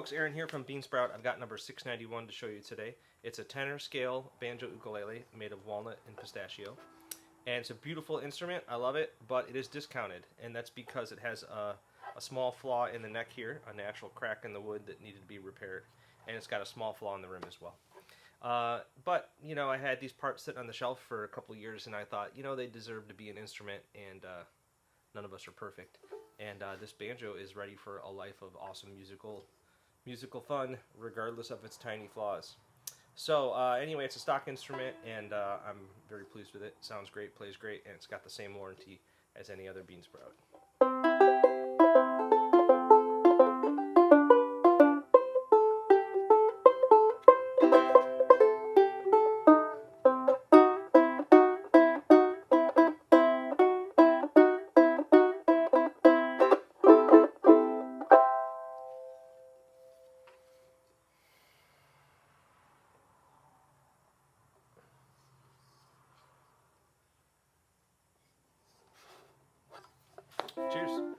folks, Aaron here from Beansprout. I've got number 691 to show you today. It's a tenor scale banjo ukulele made of walnut and pistachio. And it's a beautiful instrument. I love it, but it is discounted. And that's because it has a small flaw in the neck here, a natural crack in the wood that needed to be repaired. And it's got a small flaw in the rim as well. But, you know, I had these parts sitting on the shelf for a couple years, and I thought, you know, they deserve to be an instrument, and none of us are perfect. And this banjo is ready for a life of awesome musical fun, regardless of its tiny flaws. So anyway, it's a stock instrument, and I'm very pleased with it. Sounds great, plays great, and it's got the same warranty as any other Beansprout. Cheers.